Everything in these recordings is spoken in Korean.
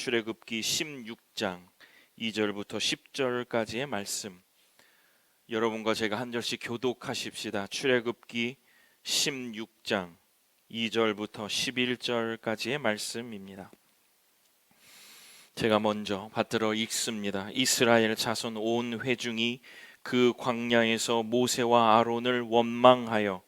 출애굽기 16장 2절부터 10절까지의 말씀, 여러분과 제가 한 절씩 교독하십시다. 출애굽기 16장 2절부터 11절까지의 말씀입니다. 제가 먼저 받들어 읽습니다. 이스라엘 자손 온 회중이 그 광야에서 모세와 아론을 원망하여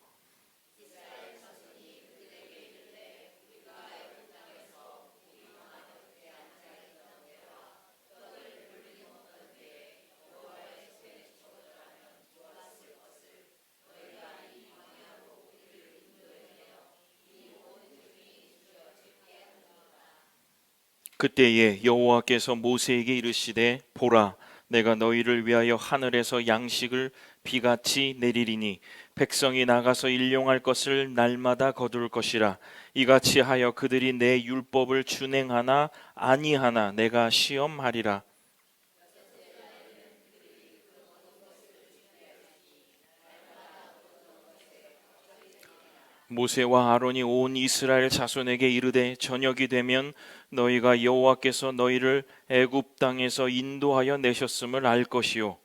그때에 여호와께서 모세에게 이르시되 보라, 내가 너희를 위하여 하늘에서 양식을 비같이 내리리니 백성이 나가서 일용할 것을 날마다 거둘 것이라. 이같이 하여 그들이 내 율법을 준행하나 아니하나 내가 시험하리라. 모세와 아론이 온 이스라엘 자손에게 이르되 저녁이 되면 너희가 여호와께서 너희를 애굽 땅에서 인도하여 내셨음을 알 것이요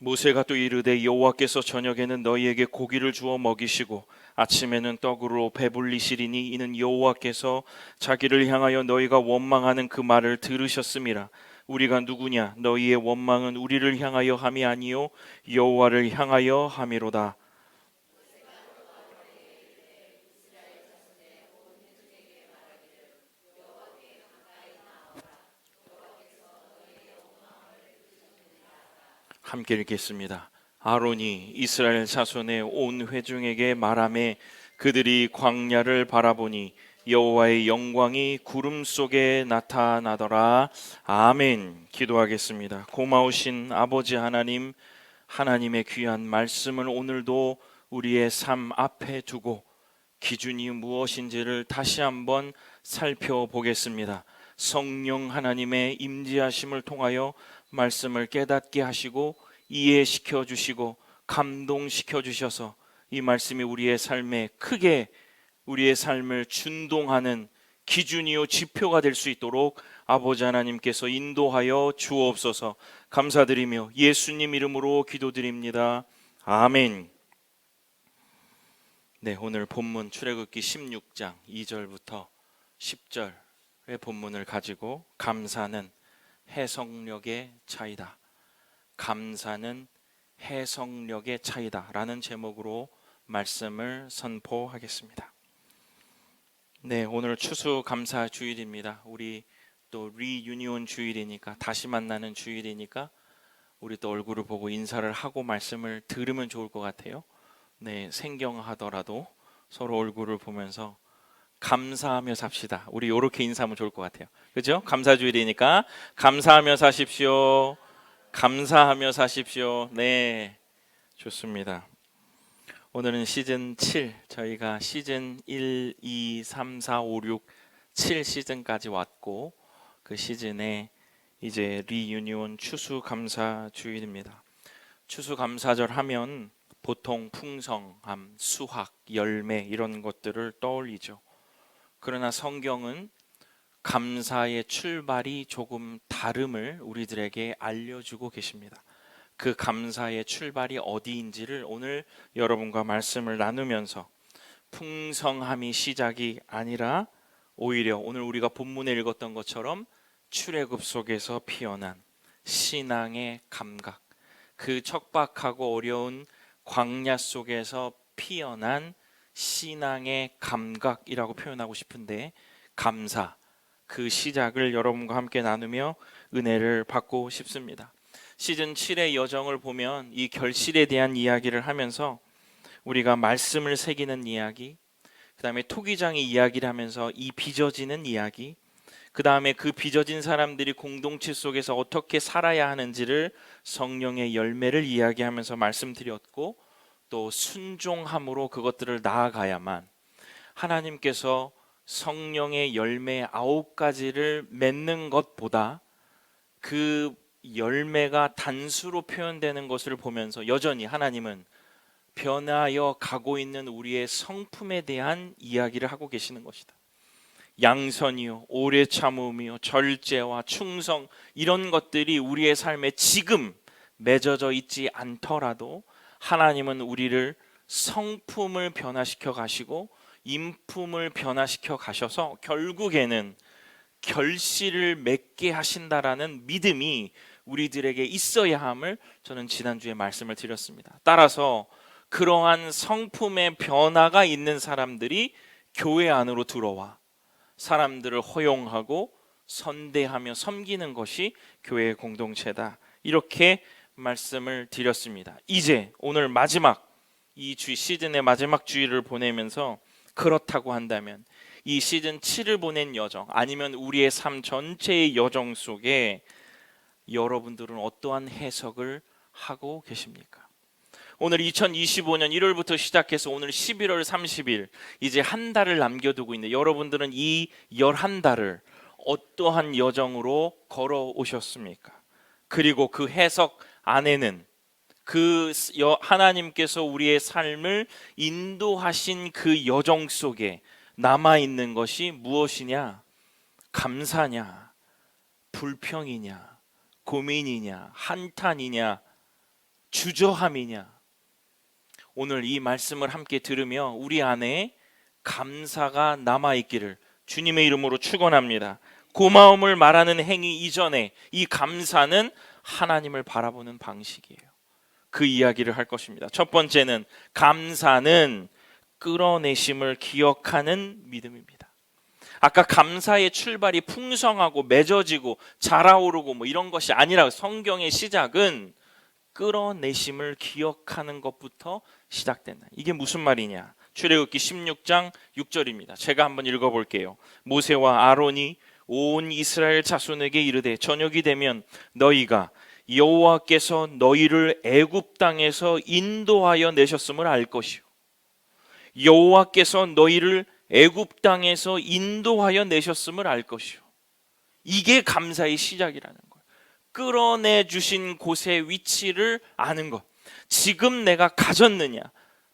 모세가 또 이르되 여호와께서 저녁에는 너희에게 고기를 주어 먹이시고 아침에는 떡으로 배불리시리니 이는 여호와께서 자기를 향하여 너희가 원망하는 그 말을 들으셨음이라. 우리가 누구냐? 너희의 원망은 우리를 향하여 함이 아니요 여호와를 향하여 함이로다. 함께 읽겠습니다. 아론이 이스라엘 자손의 온 회중에게 말하매 그들이 광야를 바라보니 여호와의 영광이 구름 속에 나타나더라. 아멘. 기도하겠습니다. 고마우신 아버지 하나님, 하나님의 귀한 말씀을 오늘도 우리의 삶 앞에 두고 기준이 무엇인지를 다시 한번 살펴보겠습니다. 성령 하나님의 임재하심을 통하여 말씀을 깨닫게 하시고 이해시켜 주시고 감동시켜 주셔서 이 말씀이 우리의 삶에 크게 우리의 삶을 준동하는 기준이요 지표가 될 수 있도록 아버지 하나님께서 인도하여 주옵소서. 감사드리며 예수님 이름으로 기도드립니다. 아멘. 네, 오늘 본문 출애굽기 16장 2절부터 10절의 본문을 가지고 감사는 해석력의 차이다. 감사는 해석력의 차이다 라는 제목으로 말씀을 선포하겠습니다. 네, 오늘 추수감사 주일입니다. 우리 또 리유니온 주일이니까, 다시 만나는 주일이니까 우리 또 얼굴을 보고 인사를 하고 말씀을 들으면 좋을 것 같아요. 네, 생경하더라도 서로 얼굴을 보면서 감사하며 삽시다. 우리 이렇게 인사하면 좋을 것 같아요. 그죠? 감사주일이니까 감사하며 사십시오. 감사하며 사십시오. 네, 좋습니다. 오늘은 시즌 7, 저희가 시즌 1, 2, 3, 4, 5, 6, 7 시즌까지 왔고 그 시즌에 이제 리유니온 추수감사주일입니다. 추수감사절 하면 보통 풍성함, 수확, 열매 이런 것들을 떠올리죠. 그러나 성경은 감사의 출발이 조금 다름을 우리들에게 알려주고 계십니다. 그 감사의 출발이 어디인지를 오늘 여러분과 말씀을 나누면서 풍성함이 시작이 아니라 오히려 오늘 우리가 본문에 읽었던 것처럼 출애굽 속에서 피어난 신앙의 감각, 그 척박하고 어려운 광야 속에서 피어난 신앙의 감각이라고 표현하고 싶은데, 감사, 그 시작을 여러분과 함께 나누며 은혜를 받고 싶습니다. 시즌 7의 여정을 보면 이 결실에 대한 이야기를 하면서 우리가 말씀을 새기는 이야기, 그 다음에 토기장의 이야기를 하면서 이 빚어지는 이야기, 그 다음에 그 빚어진 사람들이 공동체 속에서 어떻게 살아야 하는지를 성령의 열매를 이야기하면서 말씀드렸고, 또 순종함으로 그것들을 나아가야만 하나님께서 성령의 열매 9가지를 맺는 것보다 그 열매가 단수로 표현되는 것을 보면서 여전히 하나님은 변하여 가고 있는 우리의 성품에 대한 이야기를 하고 계시는 것이다. 양선이요, 오래 참음이요, 절제와 충성, 이런 것들이 우리의 삶에 지금 맺어져 있지 않더라도 하나님은 우리를 성품을 변화시켜 가시고 인품을 변화시켜 가셔서 결국에는 결실을 맺게 하신다라는 믿음이 우리들에게 있어야 함을 저는 지난주에 말씀을 드렸습니다. 따라서 그러한 성품의 변화가 있는 사람들이 교회 안으로 들어와 사람들을 허용하고 선대하며 섬기는 것이 교회의 공동체다, 이렇게 말씀을 드렸습니다. 이제 오늘 마지막 이 시즌의 마지막 주일을 보내면서 그렇다고 한다면 이 시즌 7을 보낸 여정, 아니면 우리의 삶 전체의 여정 속에 여러분들은 어떠한 해석을 하고 계십니까? 오늘 2025년 1월부터 시작해서 오늘 11월 30일, 이제 한 달을 남겨두고 있는데 여러분들은 이 11달을 어떠한 여정으로 걸어오셨습니까? 그리고 그 해석 안에는 하나님께서 우리의 삶을 인도하신 그 여정 속에 남아있는 것이 무엇이냐? 감사냐? 불평이냐? 고민이냐? 한탄이냐? 주저함이냐? 오늘 이 말씀을 함께 들으며 우리 안에 감사가 남아있기를 주님의 이름으로 축원합니다. 고마움을 말하는 행위 이전에 이 감사는 하나님을 바라보는 방식이에요. 그 이야기를 할 것입니다. 첫 번째는 감사는 끌어내심을 기억하는 믿음입니다. 아까 감사의 출발이 풍성하고 맺어지고 자라오르고 이런 것이 아니라 성경의 시작은 끌어내심을 기억하는 것부터 시작된다. 이게 무슨 말이냐? 출애굽기 16장 6절입니다. 제가 한번 읽어볼게요. 모세와 아론이 온 이스라엘 자손에게 이르되 저녁이 되면 너희가 여호와께서 너희를 애굽 땅에서 인도하여 내셨음을 알 것이요, 여호와께서 너희를 애굽 땅에서 인도하여 내셨음을 알 것이요. 이게 감사의 시작이라는 거예요. 끌어내 주신 곳의 위치를 아는 것. 지금 내가 가졌느냐,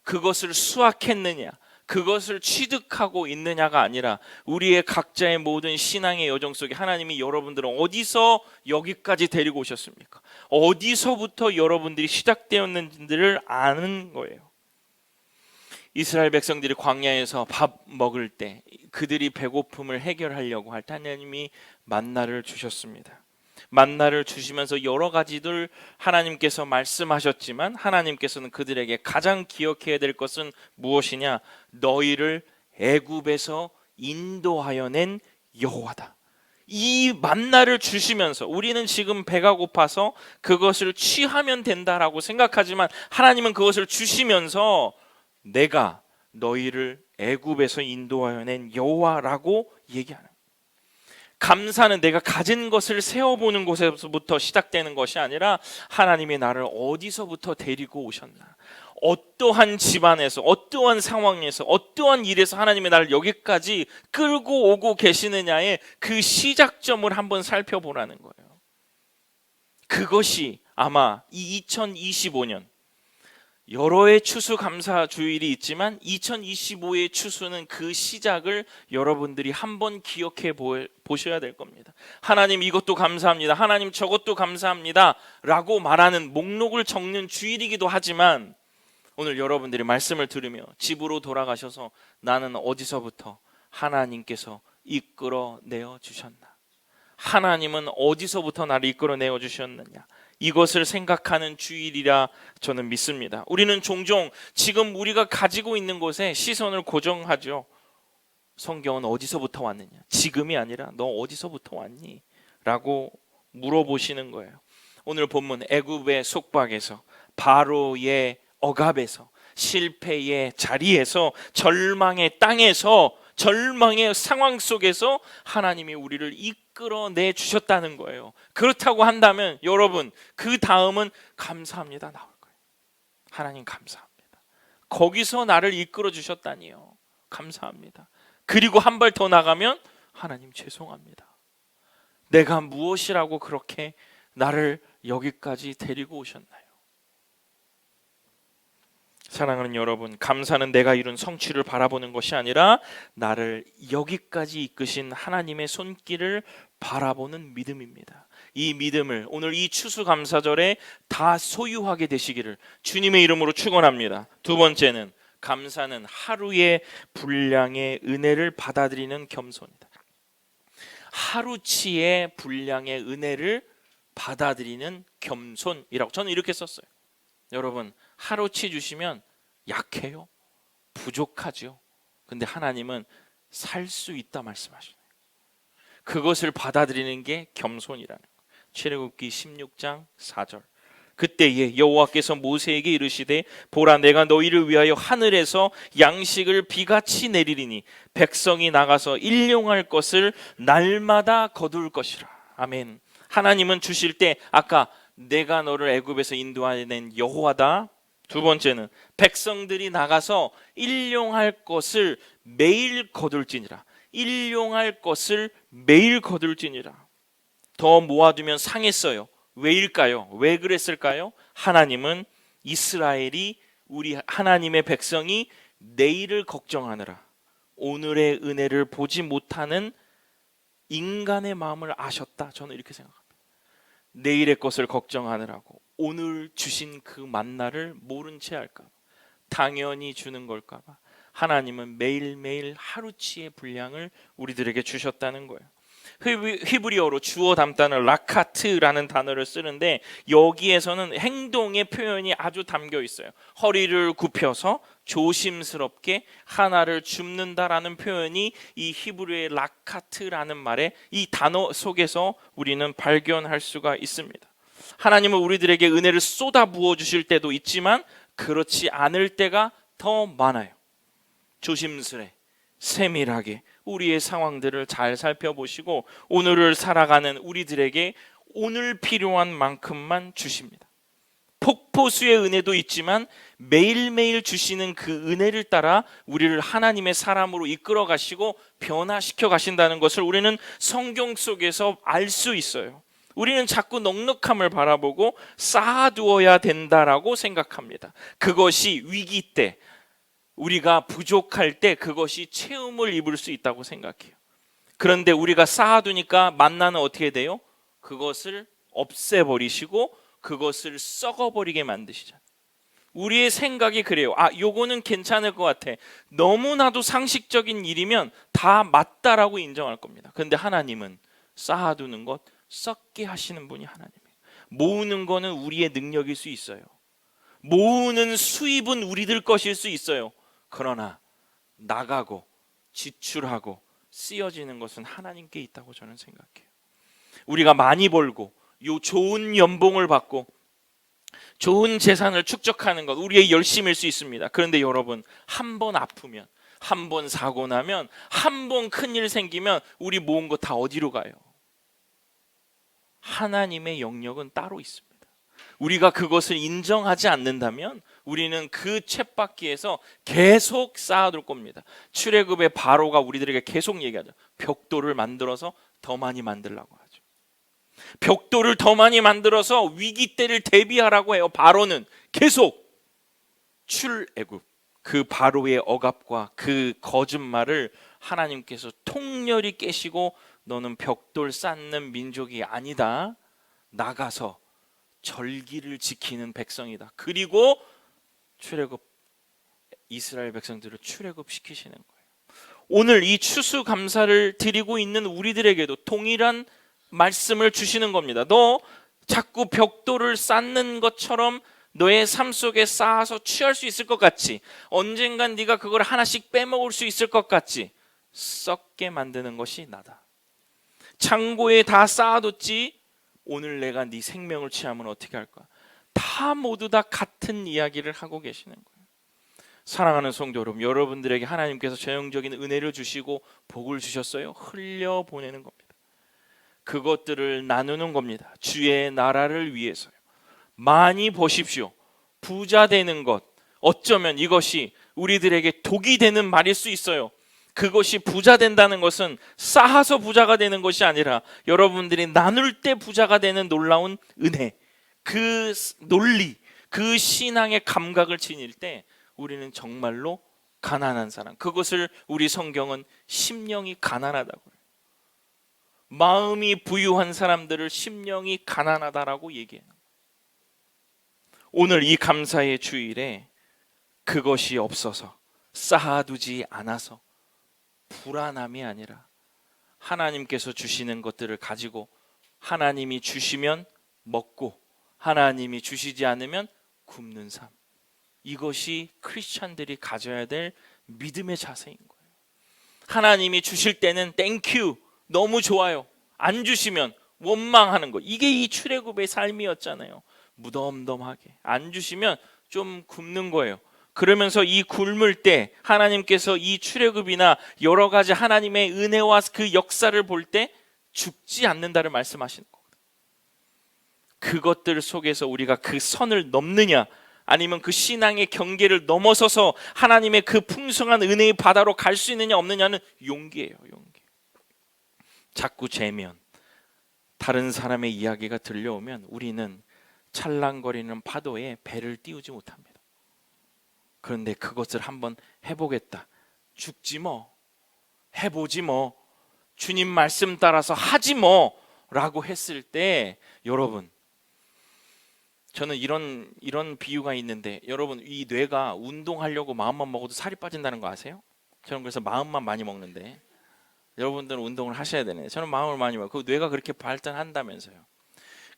그것을 수확했느냐, 그것을 취득하고 있느냐가 아니라 우리의 각자의 모든 신앙의 여정 속에 하나님이 여러분들을 어디서 여기까지 데리고 오셨습니까? 어디서부터 여러분들이 시작되었는지를 아는 거예요. 이스라엘 백성들이 광야에서 밥 먹을 때 그들이 배고픔을 해결하려고 할 때 하나님이 만나를 주셨습니다. 만나를 주시면서 여러 가지들 하나님께서 말씀하셨지만 하나님께서는 그들에게 가장 기억해야 될 것은 무엇이냐? 너희를 애굽에서 인도하여 낸 여호와다. 이 만나를 주시면서 우리는 지금 배가 고파서 그것을 취하면 된다라고 생각하지만 하나님은 그것을 주시면서 내가 너희를 애굽에서 인도하여 낸 여호와라고 얘기하는, 감사는 내가 가진 것을 세어보는 곳에서부터 시작되는 것이 아니라 하나님이 나를 어디서부터 데리고 오셨나, 어떠한 집안에서, 어떠한 상황에서, 어떠한 일에서 하나님이 나를 여기까지 끌고 오고 계시느냐의 그 시작점을 한번 살펴보라는 거예요. 그것이 아마 이 2025년 여러 해 추수감사 주일이 있지만 2025의 추수는 그 시작을 여러분들이 한번 기억해 보셔야 될 겁니다. 하나님 이것도 감사합니다, 하나님 저것도 감사합니다 라고 말하는 목록을 적는 주일이기도 하지만 오늘 여러분들이 말씀을 들으며 집으로 돌아가셔서 나는 어디서부터 하나님께서 이끌어내어 주셨나, 하나님은 어디서부터 나를 이끌어내어 주셨느냐, 이것을 생각하는 주일이라 저는 믿습니다. 우리는 종종 지금 우리가 가지고 있는 곳에 시선을 고정하죠. 성경은 어디서부터 왔느냐, 지금이 아니라 너 어디서부터 왔니? 라고 물어보시는 거예요. 오늘 본문 애굽의 속박에서, 바로의 억압에서, 실패의 자리에서, 절망의 땅에서, 절망의 상황 속에서 하나님이 우리를 이끌어내 주셨다는 거예요. 그렇다고 한다면 여러분 그 다음은 감사합니다 나올 거예요. 하나님 감사합니다, 거기서 나를 이끌어 주셨다니요, 감사합니다. 그리고 한 발 더 나가면 하나님 죄송합니다, 내가 무엇이라고 그렇게 나를 여기까지 데리고 오셨나요? 사랑하는 여러분, 감사는 내가 이룬 성취를 바라보는 것이 아니라 나를 여기까지 이끄신 하나님의 손길을 바라보는 믿음입니다. 이 믿음을 오늘 이 추수감사절에 다 소유하게 되시기를 주님의 이름으로 축원합니다. 두 번째는, 감사는 하루의 분량의 은혜를 받아들이는 겸손이다. 하루치의 분량의 은혜를 받아들이는 겸손이라고 저는 이렇게 썼어요. 여러분, 하루치 주시면 약해요. 부족하죠. 근데 하나님은 살 수 있다 말씀하시네요. 그것을 받아들이는 게 겸손이라는 거예요. 출애굽기 16장 4절. 그때에 여호와께서 모세에게 이르시되 보라, 내가 너희를 위하여 하늘에서 양식을 비같이 내리리니 백성이 나가서 일용할 것을 날마다 거둘 것이라. 아멘. 하나님은 주실 때 아까 내가 너를 애굽에서 인도하는 여호와다. 두 번째는 백성들이 나가서 일용할 것을 매일 거둘지니라. 일용할 것을 매일 거둘지니라. 더 모아두면 상했어요. 왜일까요? 왜 그랬을까요? 하나님은 이스라엘이, 우리 하나님의 백성이 내일을 걱정하느라 오늘의 은혜를 보지 못하는 인간의 마음을 아셨다. 저는 이렇게 생각합니다. 내일의 것을 걱정하느라고 오늘 주신 그 만나를 모른 채 할까 봐, 당연히 주는 걸까 봐 하나님은 매일매일 하루치의 분량을 우리들에게 주셨다는 거예요. 히브리어로 주어 담다는 라카트라는 단어를 쓰는데 여기에서는 행동의 표현이 아주 담겨 있어요. 허리를 굽혀서 조심스럽게 하나를 줍는다라는 표현이 이 히브리어의 라카트라는 말에, 이 단어 속에서 우리는 발견할 수가 있습니다. 하나님은 우리들에게 은혜를 쏟아 부어 주실 때도 있지만 그렇지 않을 때가 더 많아요. 조심스레 세밀하게 우리의 상황들을 잘 살펴보시고 오늘을 살아가는 우리들에게 오늘 필요한 만큼만 주십니다. 폭포수의 은혜도 있지만 매일매일 주시는 그 은혜를 따라 우리를 하나님의 사람으로 이끌어 가시고 변화시켜 가신다는 것을 우리는 성경 속에서 알 수 있어요. 우리는 자꾸 넉넉함을 바라보고 쌓아두어야 된다라고 생각합니다. 그것이 위기 때, 우리가 부족할 때 그것이 체험을 입을 수 있다고 생각해요. 그런데 우리가 쌓아두니까 만나는 어떻게 돼요? 그것을 없애버리시고 그것을 썩어버리게 만드시잖아요. 우리의 생각이 그래요. 요거는 괜찮을 것 같아. 너무나도 상식적인 일이면 다 맞다라고 인정할 겁니다. 그런데 하나님은 쌓아두는 것, 썩게 하시는 분이 하나님이에요. 모으는 거는 우리의 능력일 수 있어요. 모으는 수입은 우리들 것일 수 있어요. 그러나 나가고 지출하고 쓰여지는 것은 하나님께 있다고 저는 생각해요. 우리가 많이 벌고 좋은 연봉을 받고 좋은 재산을 축적하는 것, 우리의 열심일 수 있습니다. 그런데 여러분, 한 번 아프면, 한 번 사고 나면, 한 번 큰일 생기면 우리 모은 거 다 어디로 가요? 하나님의 영역은 따로 있습니다. 우리가 그것을 인정하지 않는다면 우리는 그 쳇바퀴에서 계속 쌓아둘 겁니다. 출애굽의 바로가 우리들에게 계속 얘기하죠. 벽돌을 만들어서 더 많이 만들라고 하죠. 벽돌을 더 많이 만들어서 위기 때를 대비하라고 해요. 바로는 계속 출애굽, 그 바로의 억압과 그 거짓말을 하나님께서 통렬히 깨시고 너는 벽돌 쌓는 민족이 아니다. 나가서 절기를 지키는 백성이다. 그리고 출애굽, 이스라엘 백성들을 출애굽시키시는 거예요. 오늘 이 추수감사를 드리고 있는 우리들에게도 동일한 말씀을 주시는 겁니다. 너 자꾸 벽돌을 쌓는 것처럼 너의 삶 속에 쌓아서 취할 수 있을 것 같지? 언젠간 네가 그걸 하나씩 빼먹을 수 있을 것 같지? 썩게 만드는 것이 나다. 창고에 다 쌓아뒀지? 오늘 내가 네 생명을 취하면 어떻게 할까? 다 모두 다 같은 이야기를 하고 계시는 거예요. 사랑하는 성도 여러분, 여러분들에게 하나님께서 전형적인 은혜를 주시고 복을 주셨어요. 흘려보내는 겁니다. 그것들을 나누는 겁니다. 주의 나라를 위해서요. 많이 버십시오. 부자 되는 것, 어쩌면 이것이 우리들에게 독이 되는 말일 수 있어요. 그것이 부자 된다는 것은 쌓아서 부자가 되는 것이 아니라 여러분들이 나눌 때 부자가 되는 놀라운 은혜, 그 논리, 그 신앙의 감각을 지닐 때 우리는 정말로 가난한 사람, 그것을 우리 성경은 심령이 가난하다고 해요. 마음이 부유한 사람들을 심령이 가난하다라고 얘기해요. 오늘 이 감사의 주일에 그것이 없어서, 쌓아두지 않아서 불안함이 아니라 하나님께서 주시는 것들을 가지고 하나님이 주시면 먹고 하나님이 주시지 않으면 굶는 삶, 이것이 크리스찬들이 가져야 될 믿음의 자세인 거예요. 하나님이 주실 때는 땡큐, 너무 좋아요. 안 주시면 원망하는 거, 이게 이 출애굽의 삶이었잖아요. 무덤덤하게 안 주시면 좀 굶는 거예요. 그러면서 이 굶을 때 하나님께서 이 출애굽이나 여러 가지 하나님의 은혜와 그 역사를 볼 때 죽지 않는다를 말씀하시는 거거든요. 그것들 속에서 우리가 그 선을 넘느냐, 아니면 그 신앙의 경계를 넘어서서 하나님의 그 풍성한 은혜의 바다로 갈 수 있느냐 없느냐는 용기예요. 용기. 자꾸 재면, 다른 사람의 이야기가 들려오면 우리는 찰랑거리는 파도에 배를 띄우지 못합니다. 그런데 그것을 한번 해보겠다, 죽지 뭐, 해보지 뭐, 주님 말씀 따라서 하지 뭐 라고 했을 때, 여러분, 저는 이런 비유가 있는데, 여러분, 이 뇌가 운동하려고 마음만 먹어도 살이 빠진다는 거 아세요? 저는 그래서 마음만 많이 먹는데, 여러분들은 운동을 하셔야 되네. 저는 마음을 많이 먹어요. 그 뇌가 그렇게 발전한다면서요.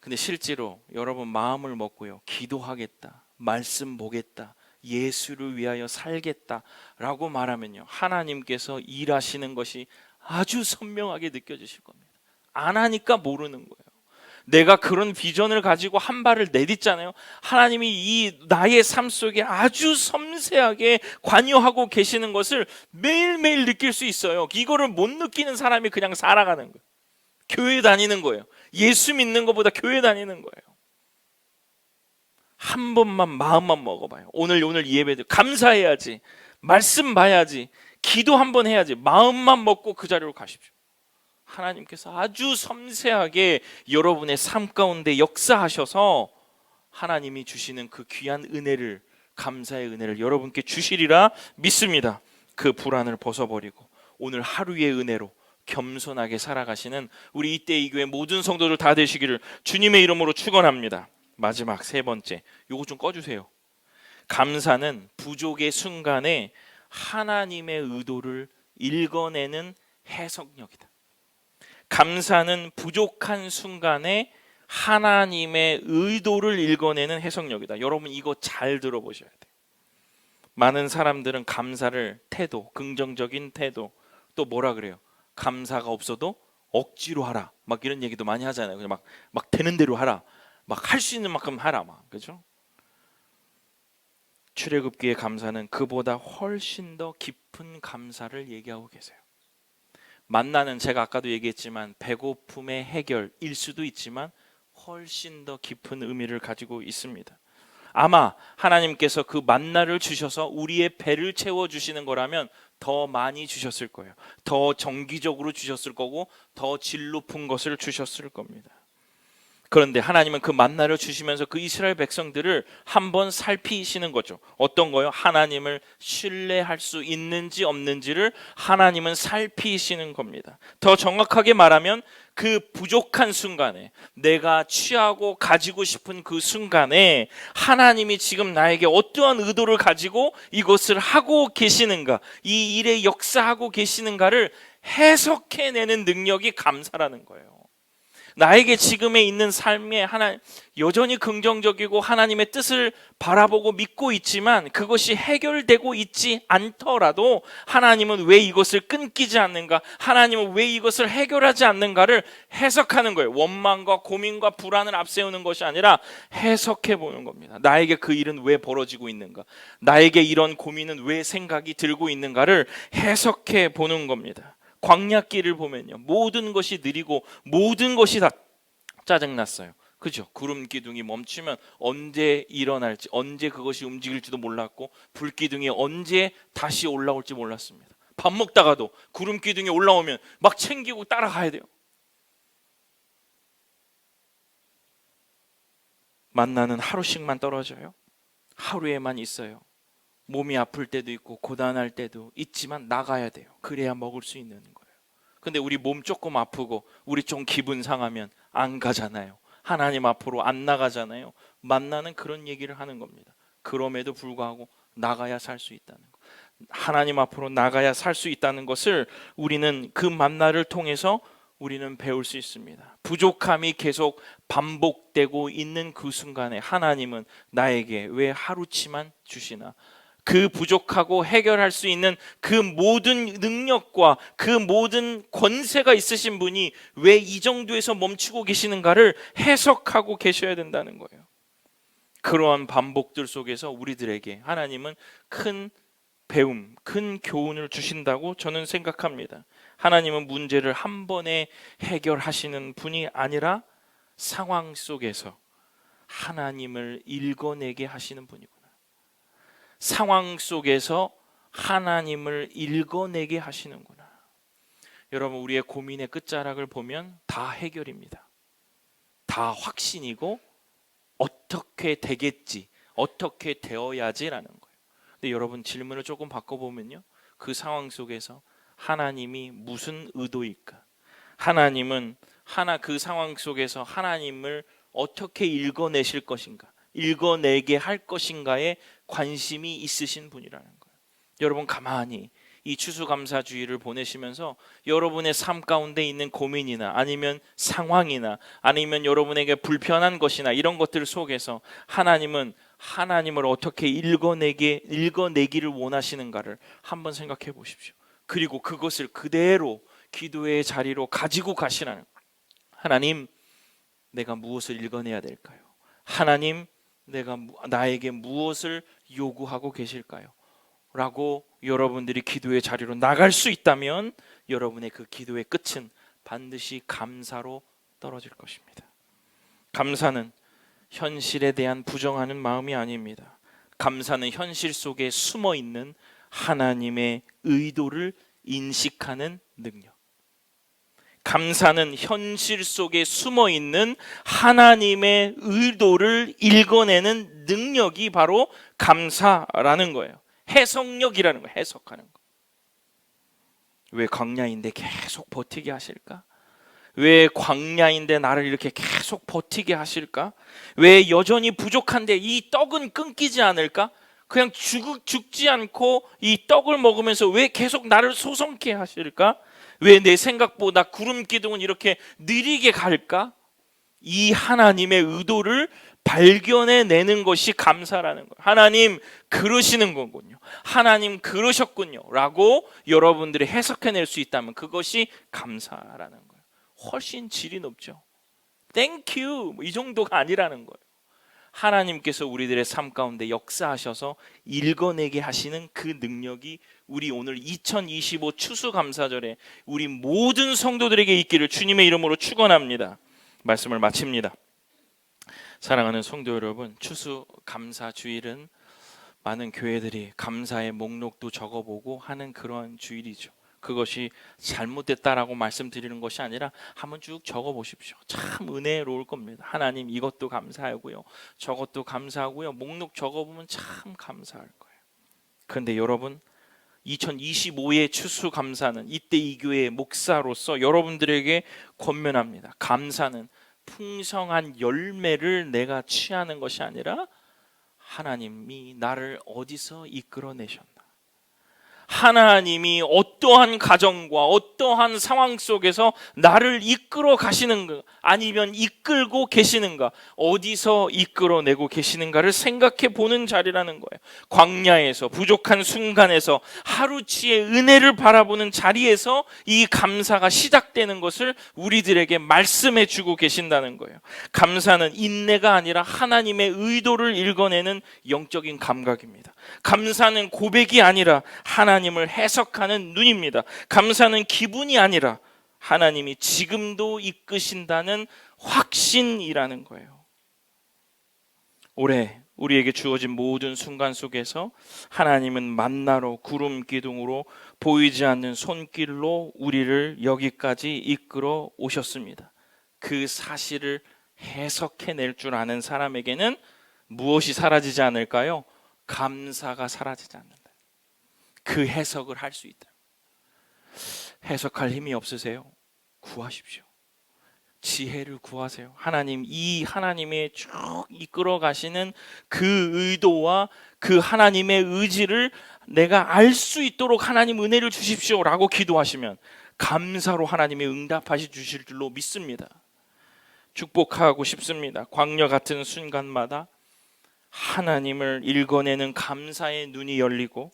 근데 실제로 여러분 마음을 먹고요, 기도하겠다, 말씀 보겠다, 예수를 위하여 살겠다라고 말하면요, 하나님께서 일하시는 것이 아주 선명하게 느껴지실 겁니다. 안 하니까 모르는 거예요. 내가 그런 비전을 가지고 한 발을 내딛잖아요. 하나님이 이 나의 삶 속에 아주 섬세하게 관여하고 계시는 것을 매일매일 느낄 수 있어요. 이거를 못 느끼는 사람이 그냥 살아가는 거예요. 교회 다니는 거예요. 예수 믿는 것보다 교회 다니는 거예요. 한 번만 마음만 먹어봐요. 오늘 예배도 감사해야지, 말씀 봐야지, 기도 한번 해야지, 마음만 먹고 그 자리로 가십시오. 하나님께서 아주 섬세하게 여러분의 삶 가운데 역사하셔서 하나님이 주시는 그 귀한 은혜를, 감사의 은혜를 여러분께 주시리라 믿습니다. 그 불안을 벗어버리고 오늘 하루의 은혜로 겸손하게 살아가시는 우리 이때 이 교회 모든 성도들 다 되시기를 주님의 이름으로 축원합니다. 마지막 세 번째, 요거 좀 꺼주세요. 감사는 부족의 순간에 하나님의 의도를 읽어내는 해석력이다. 감사는 부족한 순간에 하나님의 의도를 읽어내는 해석력이다. 여러분 이거 잘 들어보셔야 돼요. 많은 사람들은 감사를 태도, 긍정적인 태도, 또 뭐라 그래요? 감사가 없어도 억지로 하라, 막 이런 얘기도 많이 하잖아요. 그냥 막 되는 대로 하라, 막 할 수 있는 만큼 하라, 막, 그죠? 출애굽기의 감사는 그보다 훨씬 더 깊은 감사를 얘기하고 계세요. 만나는, 제가 아까도 얘기했지만 배고픔의 해결일 수도 있지만 훨씬 더 깊은 의미를 가지고 있습니다. 아마 하나님께서 그 만나를 주셔서 우리의 배를 채워주시는 거라면 더 많이 주셨을 거예요. 더 정기적으로 주셨을 거고 더 질 높은 것을 주셨을 겁니다. 그런데 하나님은 그 만나를 주시면서 그 이스라엘 백성들을 한번 살피시는 거죠. 어떤 거요? 하나님을 신뢰할 수 있는지 없는지를 하나님은 살피시는 겁니다. 더 정확하게 말하면 그 부족한 순간에, 내가 취하고 가지고 싶은 그 순간에 하나님이 지금 나에게 어떠한 의도를 가지고 이것을 하고 계시는가, 이 일에 역사하고 계시는가를 해석해내는 능력이 감사라는 거예요. 나에게 지금에 있는 삶에 여전히 긍정적이고 하나님의 뜻을 바라보고 믿고 있지만 그것이 해결되고 있지 않더라도 하나님은 왜 이것을 끊기지 않는가, 하나님은 왜 이것을 해결하지 않는가를 해석하는 거예요. 원망과 고민과 불안을 앞세우는 것이 아니라 해석해 보는 겁니다. 나에게 그 일은 왜 벌어지고 있는가, 나에게 이런 고민은 왜 생각이 들고 있는가를 해석해 보는 겁니다. 광야길을 보면요, 모든 것이 느리고 모든 것이 다 짜증났어요. 그죠? 구름 기둥이 멈추면 언제 일어날지, 언제 그것이 움직일지도 몰랐고 불기둥이 언제 다시 올라올지 몰랐습니다. 밥 먹다가도 구름 기둥이 올라오면 막 챙기고 따라가야 돼요. 만나는 하루씩만 떨어져요. 하루에만 있어요. 몸이 아플 때도 있고 고단할 때도 있지만 나가야 돼요. 그래야 먹을 수 있는 거예요. 근데 우리 몸 조금 아프고 우리 좀 기분 상하면 안 가잖아요. 하나님 앞으로 안 나가잖아요. 만나는 그런 얘기를 하는 겁니다. 그럼에도 불구하고 나가야 살 수 있다는 거. 하나님 앞으로 나가야 살 수 있다는 것을 우리는 그 만나를 통해서 우리는 배울 수 있습니다. 부족함이 계속 반복되고 있는 그 순간에 하나님은 나에게 왜 하루치만 주시나? 그 부족하고 해결할 수 있는 그 모든 능력과 그 모든 권세가 있으신 분이 왜 이 정도에서 멈추고 계시는가를 해석하고 계셔야 된다는 거예요. 그러한 반복들 속에서 우리들에게 하나님은 큰 배움, 큰 교훈을 주신다고 저는 생각합니다. 하나님은 문제를 한 번에 해결하시는 분이 아니라 상황 속에서 하나님을 읽어내게 하시는 분이구나. 상황 속에서 하나님을 읽어내게 하시는구나. 여러분, 우리의 고민의 끝자락을 보면 다 해결입니다. 다 확신이고 어떻게 되겠지, 어떻게 되어야지라는 거예요. 근데 여러분, 질문을 조금 바꿔보면요, 그 상황 속에서 하나님이 무슨 의도일까? 하나님은 그 상황 속에서 하나님을 어떻게 읽어내실 것인가, 읽어내게 할 것인가에 관심이 있으신 분이라는 거예요. 여러분, 가만히 이 추수감사주의를 보내시면서 여러분의 삶 가운데 있는 고민이나 아니면 상황이나 아니면 여러분에게 불편한 것이나 이런 것들 속에서 하나님은 하나님을 어떻게 읽어내기를 원하시는가를 한번 생각해 보십시오. 그리고 그것을 그대로 기도의 자리로 가지고 가시라는 거예요. 하나님, 내가 무엇을 읽어내야 될까요? 하나님, 나에게 무엇을 요구하고 계실까요? 라고 여러분들이 기도의 자리로 나갈 수 있다면 여러분의 그 기도의 끝은 반드시 감사로 떨어질 것입니다. 감사는 현실에 대한 부정하는 마음이 아닙니다. 감사는 현실 속에 숨어 있는 하나님의 의도를 인식하는 능력. 감사는 현실 속에 숨어 있는 하나님의 의도를 읽어내는 능력이 바로 감사라는 거예요. 해석력이라는 거예요. 해석하는 거. 왜 광야인데 계속 버티게 하실까? 왜 광야인데 나를 이렇게 계속 버티게 하실까? 왜 여전히 부족한데 이 떡은 끊기지 않을까? 그냥 죽지 않고 이 떡을 먹으면서 왜 계속 나를 소성케 하실까? 왜 내 생각보다 구름 기둥은 이렇게 느리게 갈까? 이 하나님의 의도를 발견해내는 것이 감사라는 거예요. 하나님 그러시는 거군요. 하나님 그러셨군요. 라고 여러분들이 해석해낼 수 있다면 그것이 감사라는 거예요. 훨씬 질이 높죠. Thank you 이 정도가 아니라는 거예요. 하나님께서 우리들의 삶 가운데 역사하셔서 읽어내게 하시는 그 능력이 우리 오늘 2025 추수감사절에 우리 모든 성도들에게 있기를 주님의 이름으로 축원합니다. 말씀을 마칩니다. 사랑하는 성도 여러분, 추수감사주일은 많은 교회들이 감사의 목록도 적어보고 하는 그런 주일이죠. 그것이 잘못됐다라고 말씀드리는 것이 아니라 한번 쭉 적어보십시오. 참 은혜로울 겁니다. 하나님 이것도 감사하고요, 저것도 감사하고요, 목록 적어보면 참 감사할 거예요. 그런데 여러분, 2025의 추수감사는 이때 이 교회의 목사로서 여러분들에게 권면합니다. 감사는 풍성한 열매를 내가 취하는 것이 아니라 하나님이 나를 어디서 이끌어내셨나, 하나님이 어떠한 가정과 어떠한 상황 속에서 나를 이끌어 가시는가, 아니면 이끌고 계시는가, 어디서 이끌어내고 계시는가를 생각해 보는 자리라는 거예요. 광야에서, 부족한 순간에서, 하루치의 은혜를 바라보는 자리에서 이 감사가 시작되는 것을 우리들에게 말씀해 주고 계신다는 거예요. 감사는 인내가 아니라 하나님의 의도를 읽어내는 영적인 감각입니다. 감사는 고백이 아니라 하나님을 해석하는 눈입니다. 감사는 기분이 아니라 하나님이 지금도 이끄신다는 확신이라는 거예요. 올해 우리에게 주어진 모든 순간 속에서 하나님은 만나로, 구름 기둥으로, 보이지 않는 손길로 우리를 여기까지 이끌어 오셨습니다. 그 사실을 해석해낼 줄 아는 사람에게는 무엇이 사라지지 않을까요? 감사가 사라지지 않는다. 그 해석을 할 수 있다. 해석할 힘이 없으세요? 구하십시오. 지혜를 구하세요. 하나님, 이 하나님의 쭉 이끌어 가시는 그 의도와 그 하나님의 의지를 내가 알 수 있도록 하나님 은혜를 주십시오라고 기도하시면 감사로 하나님이 응답하시 주실 줄로 믿습니다. 축복하고 싶습니다. 광야 같은 순간마다 하나님을 읽어내는 감사의 눈이 열리고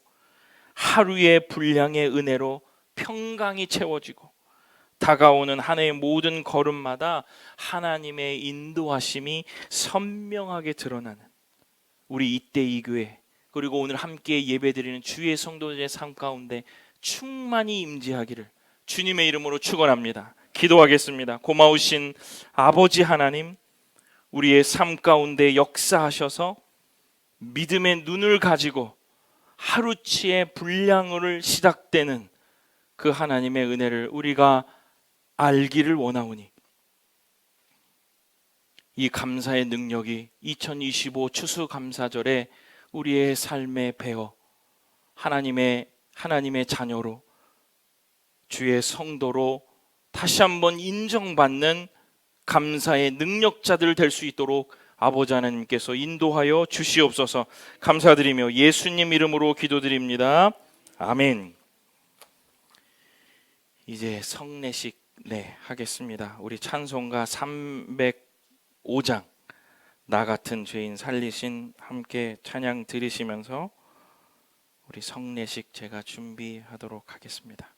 하루의 분량의 은혜로 평강이 채워지고 다가오는 한 해의 모든 걸음마다 하나님의 인도하심이 선명하게 드러나는 우리 이때 이 교회, 그리고 오늘 함께 예배드리는 주의 성도들의 삶 가운데 충만히 임재하기를 주님의 이름으로 축원합니다. 기도하겠습니다. 고마우신 아버지 하나님, 우리의 삶 가운데 역사하셔서 믿음의 눈을 가지고 하루치의 분량으로 시작되는 그 하나님의 은혜를 우리가 알기를 원하오니 이 감사의 능력이 2025 추수감사절에 우리의 삶에 배어 하나님의 자녀로 주의 성도로 다시 한번 인정받는 감사의 능력자들 될 수 있도록 아버지 하나님께서 인도하여 주시옵소서. 감사드리며 예수님 이름으로 기도드립니다. 아멘. 이제 성례식 하겠습니다. 우리 찬송가 305장 나 같은 죄인 살리신 함께 찬양 들으시면서 우리 성례식 제가 준비하도록 하겠습니다.